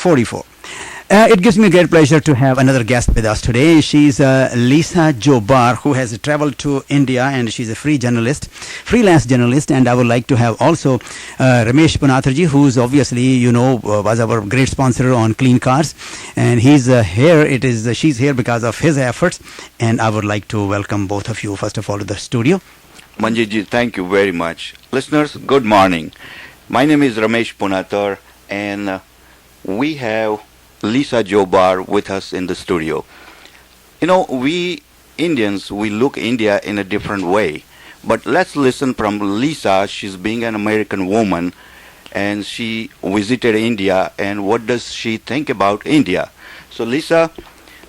44. It gives me great pleasure to have another guest with us today. She's Lisa Jo Barr, who has traveled to India, and she's a freelance journalist. And I would like to have also Ramesh Punatharji, who's obviously, was our great sponsor on Clean Cars. And he's here. She's here because of his efforts. And I would like to welcome both of you, first of all, to the studio. Manjitji, thank you very much. Listeners, good morning. My name is Ramesh Punathar, and we have Lisa Jo Barr with us in the studio. We Indians, we look India in a different way. But let's listen from Lisa. She's being an American woman, and she visited India, and what does she think about India? So Lisa,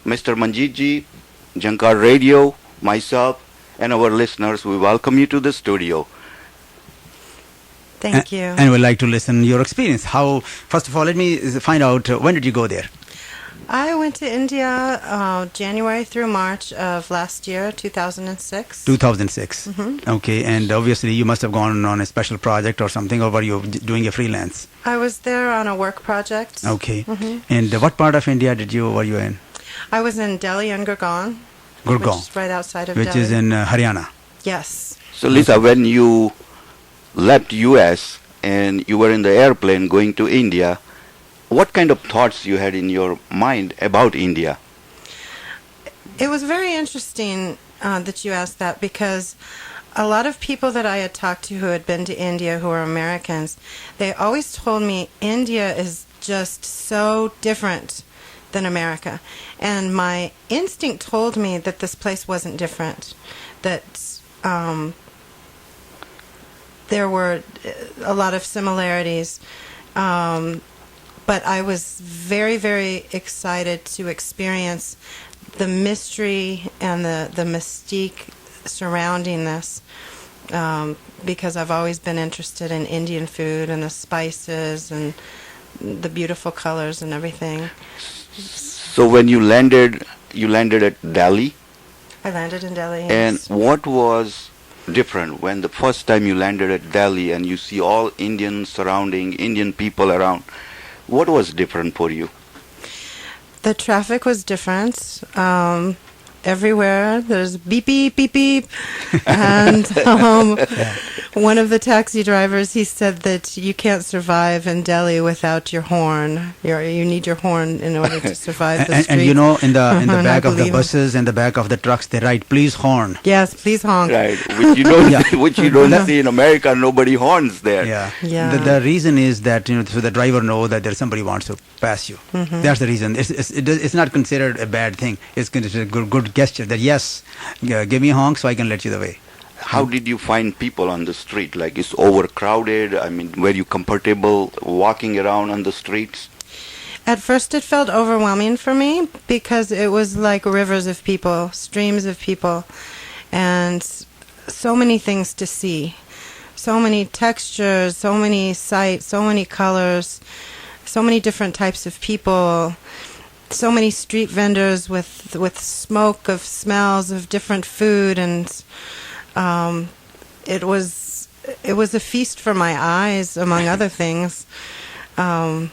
Mr. Manjitji, Jhankar Radio, myself, and our listeners, we welcome you to the studio. Thank you. And we'd like to listen your experience. First of all, let me find out, when did you go there? I went to India January through March of last year, 2006. 2006. Mm-hmm. Okay, and obviously you must have gone on a special project or something, or were you doing a freelance? I was there on a work project. Okay. Mm-hmm. And what part of India were you in? I was in Delhi and Gurgaon. Gurgaon. Which is right outside of Which Delhi. is in Haryana. Yes. So Lisa, when you left US and you were in the airplane going to India, what kind of thoughts you had in your mind about India? It was very interesting that you asked that, because a lot of people that I had talked to who had been to India, who were Americans, they always told me India is just so different than America. And my instinct told me that this place wasn't different, that there were a lot of similarities. But I was very, very excited to experience the mystery and the mystique surrounding this, because I've always been interested in Indian food and the spices and the beautiful colors and everything. So when you landed at Delhi? I landed in Delhi. And Yes. what was different when the first time you landed at Delhi and you see all Indian surrounding, Indian people around? What was different for you? The traffic was different. Everywhere there's beep beep beep beep, and one of the taxi drivers, he said that you can't survive in Delhi without your horn. You need your horn in order to survive the street. And in the back of the Unbelievable. buses and the back of the trucks, they write, "Please horn." Yes, please honk. Right, which you don't, Yeah. which you don't see in America. Nobody horns there. Yeah. Yeah. The reason is that so the driver know that there's somebody wants to pass you. Mm-hmm. That's the reason. It's not considered a bad thing. It's considered a good gesture. That yes, give me a honk so I can let you the way. How did you find people on the street? Like, it's overcrowded? I mean, were you comfortable walking around on the streets? At first it felt overwhelming for me, because it was like rivers of people, streams of people, and so many things to see. So many textures, so many sights, so many colors, so many different types of people, so many street vendors with smoke of smells of different food, and it was a feast for my eyes, among other things. I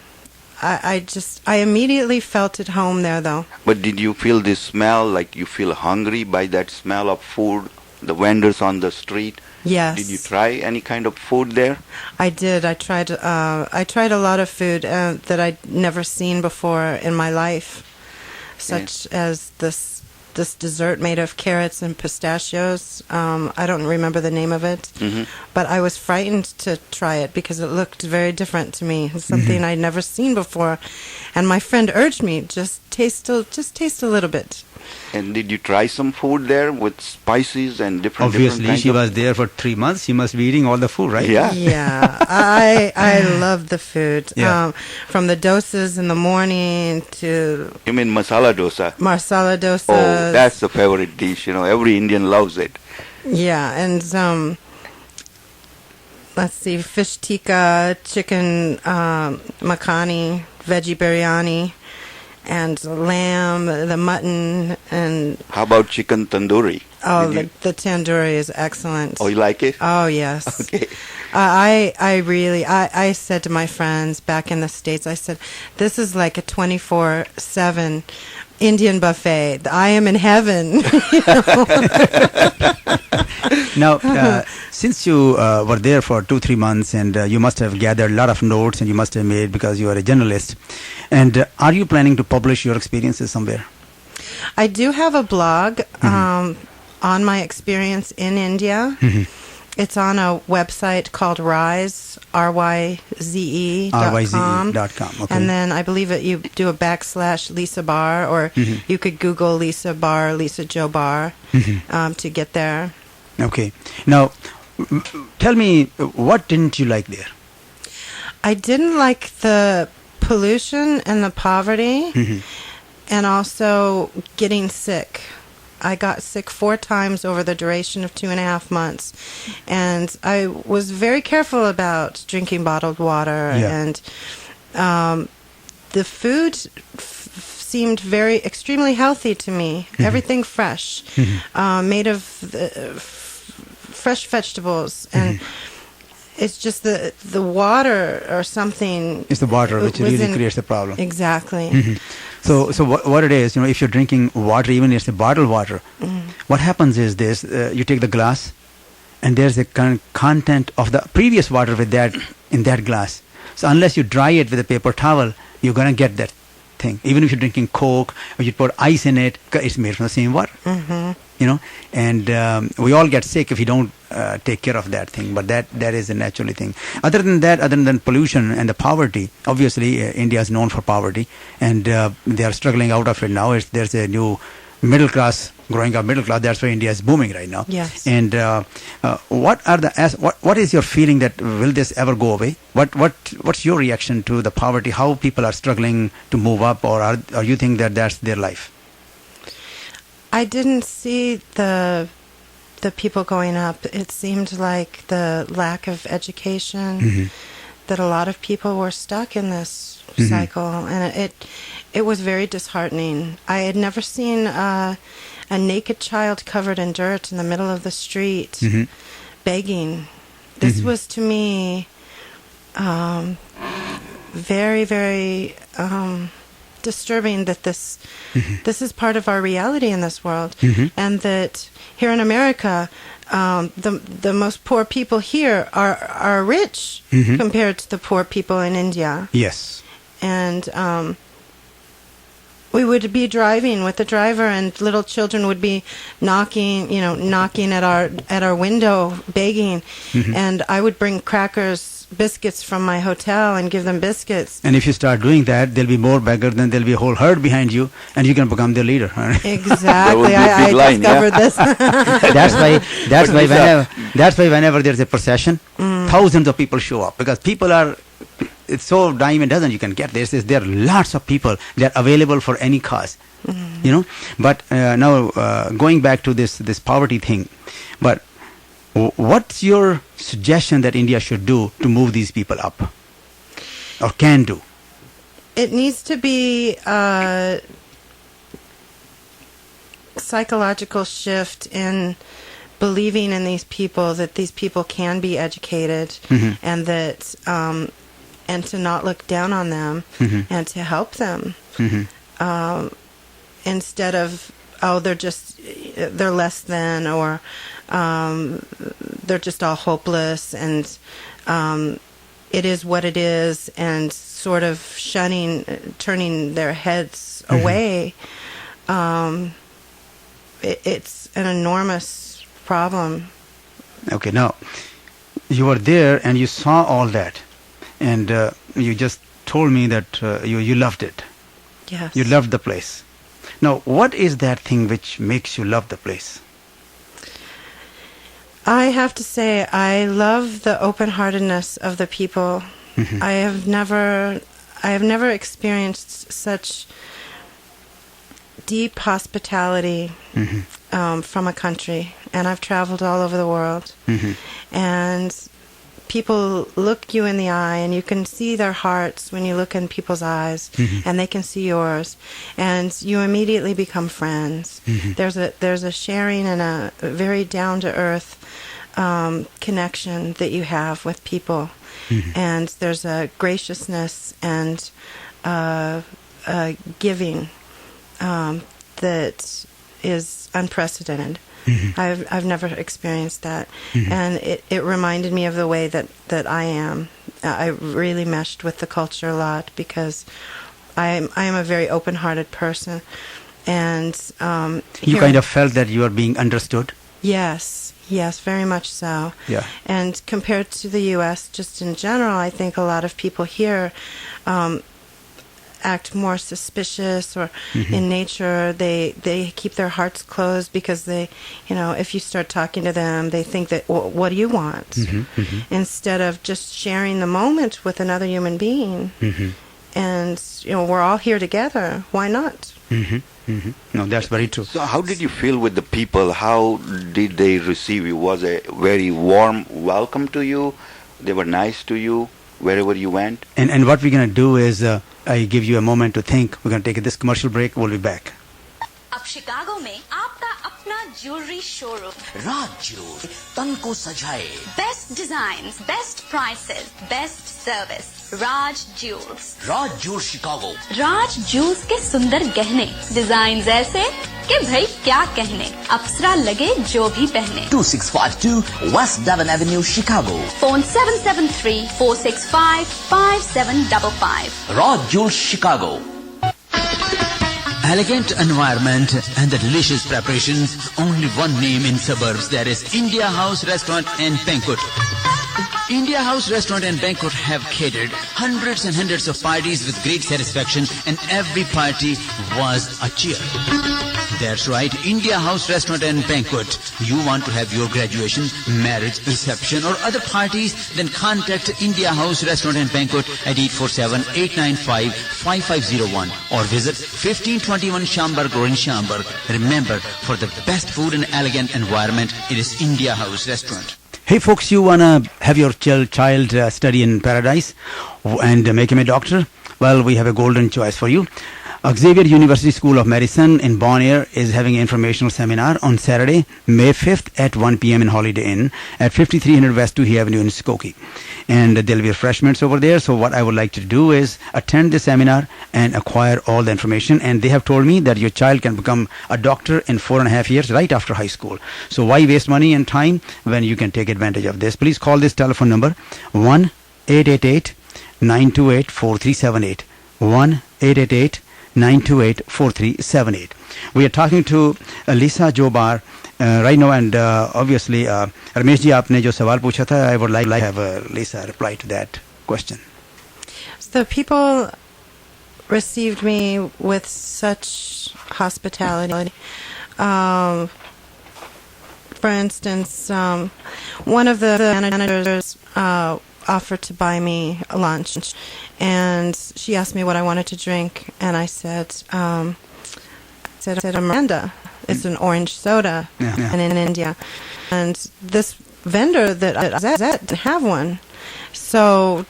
immediately felt at home there, though. But did you feel this smell, like you feel hungry by that smell of food, the vendors on the street? Yes. Did you try any kind of food there? I did. I tried a lot of food that I'd never seen before in my life, such as this dessert made of carrots and pistachios. I don't remember the name of it, but I was frightened to try it because it looked very different to me. It's something I'd never seen before, and my friend urged me, just taste a little bit. And did you try some food there with spices and different Obviously, kinds she of- was there for 3 months. She must be eating all the food, right? Yeah. Yeah, I love the food. Yeah. From the dosas in the morning to You mean masala dosa? marsala dosas. Oh, that's the favorite dish. Every Indian loves it. Yeah, and let's see, fish tikka, chicken makhani, veggie biryani, and lamb, the mutton, and How about chicken tandoori? oh, Did you- the tandoori is excellent. Oh, you like it? Oh, yes. Okay. I really, I said to my friends back in the States, I said, this is like a 24/7 Indian buffet. I am in heaven. Now, since you were there for 2-3 months, and you must have gathered a lot of notes, and you must have made because you are a journalist. And are you planning to publish your experiences somewhere? I do have a blog on my experience in India. It's on a website called Rise, RYZE.com. RYZE.com, okay. And then I believe you do a / Lisa Barr, or you could Google Lisa Barr, Lisa Jo Barr, to get there. Okay. Now, tell me, what didn't you like there? I didn't like the pollution and the poverty, and also getting sick. I got sick 4 times over the duration of 2.5 months, and I was very careful about drinking bottled water, and the food seemed extremely healthy to me. Everything fresh, made of fresh vegetables, and it's just the water or something. It's the water which really creates the problem. Exactly. So what it is, if you're drinking water, even if it's the bottled water, what happens is this: you take the glass, and there's the content of the previous water with that in that glass. So unless you dry it with a paper towel, you're gonna get that thing. Even if you're drinking Coke or you put ice in it, it's made from the same water. And we all get sick if you don't take care of that thing. But that is a natural thing. Other than that, other than pollution and the poverty, obviously India is known for poverty, and they are struggling out of it now. There's a new middle class, growing up middle class. That's why India is booming right now. Yes. And what is your feeling that will this ever go away? What's your reaction to the poverty? How people are struggling to move up, or you think that that's their life? I didn't see the people going up. It seemed like the lack of education, that a lot of people were stuck in this cycle, and it was very disheartening. I had never seen a naked child covered in dirt in the middle of the street begging. This was to me very, very disturbing, that this is part of our reality in this world, and that here in America, the most poor people here are rich compared to the poor people in India. Yes. And we would be driving with the driver, and little children would be knocking at our window, begging, and I would bring biscuits from my hotel and give them biscuits. And if you start doing that, there'll be more beggars, then there'll be a whole herd behind you, and you can become their leader. Exactly. I discovered this. That's why whenever there's a procession, thousands of people show up, because people are. It's so dime a dozen you can get. There are lots of people that are available for any cause, But now going back to this poverty thing, but what's your suggestion that India should do to move these people up, or can do? It needs to be a psychological shift in believing in these people, that these people can be educated, and that and to not look down on them, and to help them, instead of they're less than, or they're just all hopeless, and it is what it is, and sort of turning their heads away. It's an enormous problem. Okay, now you were there and you saw all that, and you just told me that you loved it. Yes. You loved the place. Now, what is that thing which makes you love the place? I have to say, I love the open-heartedness of the people. I have never experienced such deep hospitality from a country, and I've traveled all over the world, and people look you in the eye, and you can see their hearts when you look in people's eyes, and they can see yours, and you immediately become friends. There's a sharing and a very down to earth connection that you have with people, and there's a graciousness and giving that is unprecedented. I've never experienced that, and it reminded me of the way that I am. I really meshed with the culture a lot because I am a very open-hearted person, and you kind of felt that you are being understood. Yes, very much so. Yeah. And compared to the U.S., just in general, I think a lot of people here act more suspicious, or in nature they keep their hearts closed because they, if you start talking to them, they think that, well, what do you want? Instead of just sharing the moment with another human being. And we're all here together, why not? No, that's very true. So how did you feel with the people? How did they receive you? Was a very warm welcome to you? They were nice to you wherever you went? And what we're going to do is I give you a moment to think. We're going to take this commercial break. We'll be back. अब Chicago में आपका अपना jewellery showroom राज jewellery तन को सजाए best designs best prices best service Raj jewels Chicago Raj jewels के सुंदर गहने डिजाइन ऐसे कि भाई क्या कहने अप्सरा लगे जो भी पहने 2652 West Devon Avenue Chicago phone 773-465-5755 Raj jewels Chicago. Elegant environment and the delicious preparations. Only one name in suburbs. That is India House Restaurant and Banquet. India House Restaurant and Banquet have catered hundreds and hundreds of parties with great satisfaction, and every party was a cheer. That's right, India House Restaurant and Banquet. You want to have your graduation, marriage, reception or other parties? Then contact India House Restaurant and Banquet at 847-895-5501 or visit 1521 Schaumburg Road in Schaumburg. Remember, for the best food and elegant environment, it is India House Restaurant. Hey folks, you want to have your child study in paradise and make him a doctor? Well, we have a golden choice for you. Xavier University School of Medicine in Bon Air is having an informational seminar on Saturday, May 5th at 1 p.m. in Holiday Inn at 5300 West Toohey Avenue in Skokie. And there'll be refreshments over there. So what I would like to do is attend the seminar and acquire all the information. And they have told me that your child can become a doctor in 4.5 years right after high school. So why waste money and time when you can take advantage of this? Please call this telephone number 1-888-928-4378. 1-888-928-4378. We are talking to Lisa Jo Barr right now, and obviously Ramesh ji, आपने जो सवाल पूछा था, I would like to have Lisa reply to that question. The people received me with such hospitality. For instance, one of the managers offered to buy me a lunch, and she asked me what I wanted to drink, and I said a Miranda. It's an orange soda, and in India, and this vendor that I was at didn't have one. So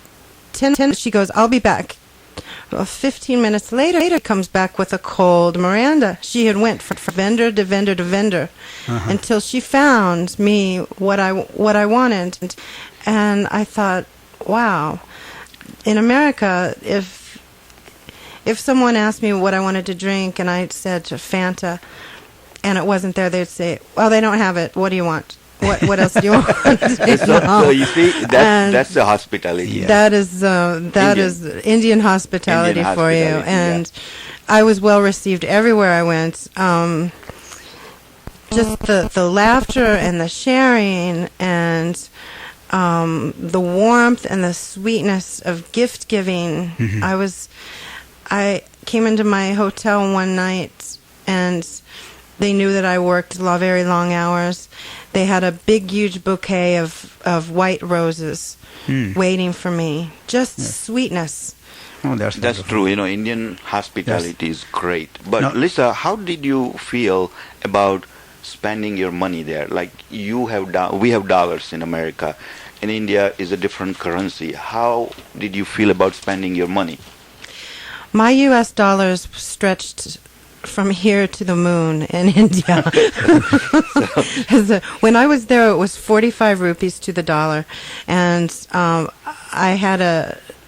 10 she goes, I'll be back. Well, 15 minutes later, comes back with a cold Miranda. She had went from vendor to vendor to vendor until she found me what I wanted. And I thought, wow, in America, if someone asked me what I wanted to drink and I said Fanta and it wasn't there, they'd say, well, they don't have it. What do you want? What else do you want? So you see, that's the hospitality. Yeah. That is Indian hospitality for you. And I was well received everywhere I went. Just the laughter and the sharing and the warmth and the sweetness of gift giving. I came into my hotel one night and they knew that I worked very long hours. They had a big, huge bouquet of white roses waiting for me. Just sweetness. Oh, that's true. You know, Indian hospitality is great. But Lisa, how did you feel about spending your money there? Like we have dollars in America, in India is a different currency. How did you feel about spending your money? My U.S. dollars stretched from here to the moon in India. When I was there, it was 45 rupees to the dollar, and I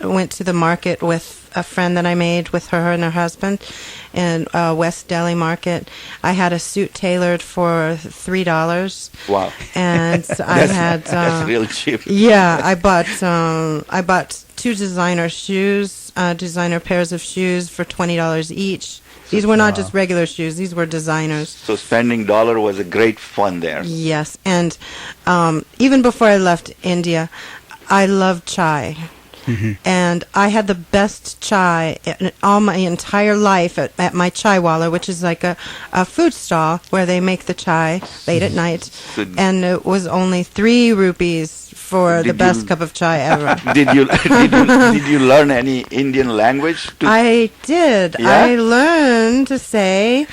went to the market with a friend that I made with her and her husband in West Delhi Market. I had a suit tailored for $3. Wow! And I had that's real cheap. Yeah, I bought 2 designer shoes, designer pairs of shoes for $20 each. These were not just regular shoes; these were designers. So spending dollar was a great fun there. Yes, and even before I left India, I loved chai. Mm-hmm. And I had the best chai in all my entire life at my chai wala, which is like a food stall where they make the chai late at night. And it was only 3 rupees for the best cup of chai ever. Did you learn any Indian language? I did. Yeah? I learned to say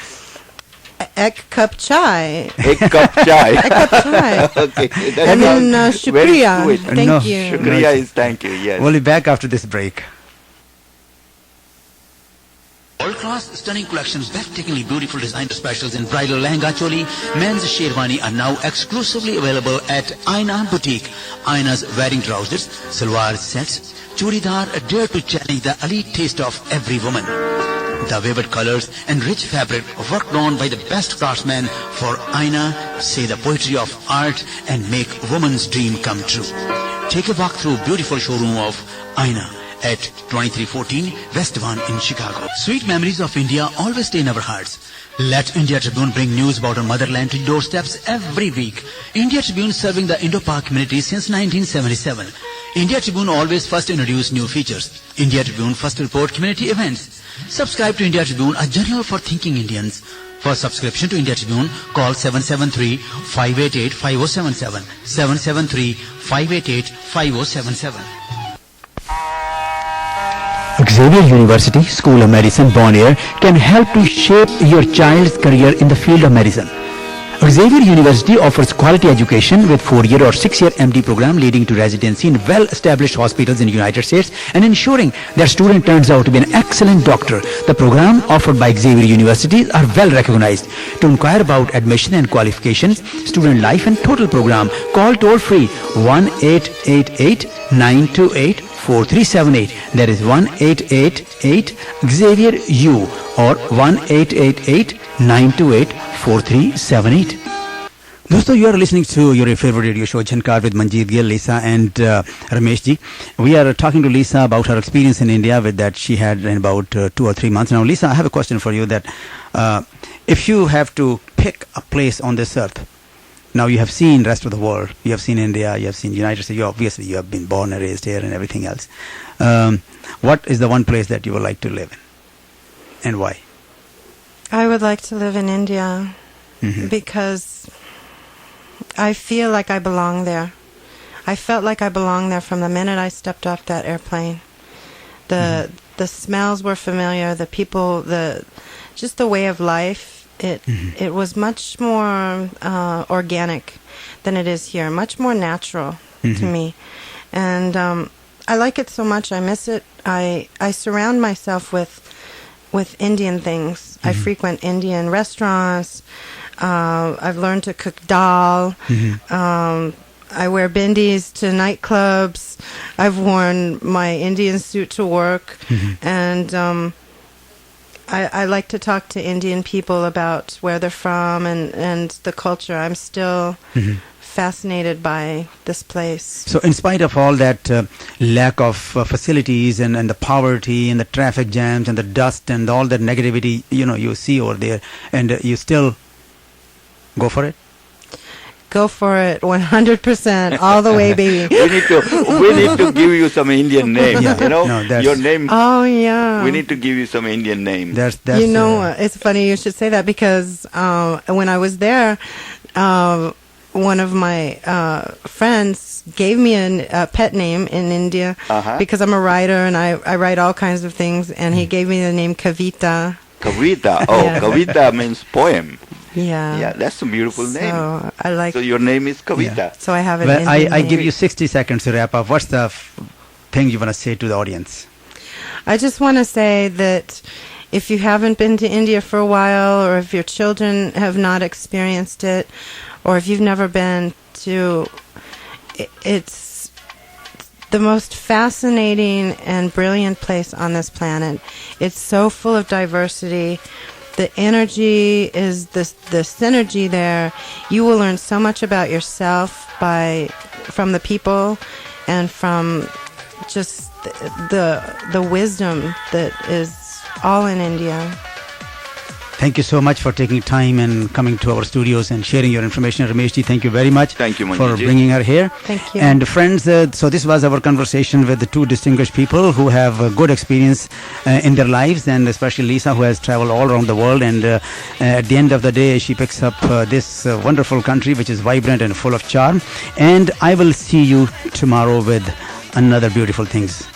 ek cup chai. Ek cup chai. Ek cup chai. Okay. And then shukriya. Very sweet. Thank you. Shukriya is thank you, yes. We'll be back after this break. World-class stunning collections, breathtakingly beautiful designer specials in bridal lehenga choli, men's sherwani are now exclusively available at Aina Boutique. Aina's wedding trousers, salwar sets, churidar dare to challenge the elite taste of every woman. The vivid colors and rich fabric worked on by the best craftsmen for Aina say the poetry of art and make woman's dream come true. Take a walk through beautiful showroom of Aina at 2314 West 1 in Chicago. Sweet memories of India always stay in our hearts. Let India Tribune bring news about our motherland to your doorsteps every week. India Tribune serving the Indo-Pak community since 1977. India Tribune always first introduce new features. India Tribune first report community events. Subscribe to India Tribune, a journal for thinking Indians. For subscription to India Tribune, call 773-588-5077. 773-588-5077. Xavier University School of Medicine, Bonaire can help to shape your child's career in the field of medicine. Xavier University offers quality education with 4-year or 6-year MD program leading to residency in well-established hospitals in the United States and ensuring their student turns out to be an excellent doctor. The program offered by Xavier University are well recognized. To inquire about admission and qualifications, student life and total program, call toll-free 1-888-928-4378. That is 1-888-XAVIER-U or 1-888-928-4378. Dosto, you are listening to your favorite radio show, Jhankar, with Manjeet Gill, Lisa and Ramesh ji. We are talking to Lisa about her experience in India with that she had in about 2 or 3 months. Now, Lisa, I have a question for you that if you have to pick a place on this earth, now you have seen rest of the world, you have seen India, you have seen United States, obviously you have been born and raised here and everything else. What is the one place that you would like to live in and why? I would like to live in India because I feel like I belong there. I felt like I belonged there from the minute I stepped off that airplane. The smells were familiar, the people, just the way of life. It was much more organic than it is here, much more natural to me. And I like it so much. I miss it. I surround myself with Indian things. I frequent Indian restaurants. I've learned to cook dal. I wear bindis to nightclubs. I've worn my Indian suit to work. And I like to talk to Indian people about where they're from and the culture. I'm still fascinated by this place. So in spite of all that lack of facilities and the poverty and the traffic jams and the dust and all that negativity, you see over there, and you still go for it? Go for it, 100%, all the way, baby. we need to give you some Indian names. Your name. Oh yeah. We need to give you some Indian names. That's it's funny you should say that because when I was there, one of my friends gave me a pet name in India because I'm a writer and I write all kinds of things, and he gave me the name Kavita. Kavita. Oh, yeah. Kavita means poem. Yeah. Yeah, that's a beautiful name. So I like. So your name is Kavita. So I have an Well, Indian I name. give you 60 seconds to wrap up. What's the thing you want to say to the audience? I just want to say that if you haven't been to India for a while, or if your children have not experienced it, or if you've never been to, it's the most fascinating and brilliant place on this planet. It's so full of diversity. The energy is the synergy there. You will learn so much about yourself from the people and from just the wisdom that is all in India. Thank you so much for taking time and coming to our studios and sharing your information. Rameshji, thank you very much Thank you, for Manjuji. bringing her here. Thank you. And friends, so this was our conversation with the two distinguished people who have a good experience in their lives, and especially Lisa, who has traveled all around the world. And at the end of the day, she picks up this wonderful country, which is vibrant and full of charm. And I will see you tomorrow with another beautiful things.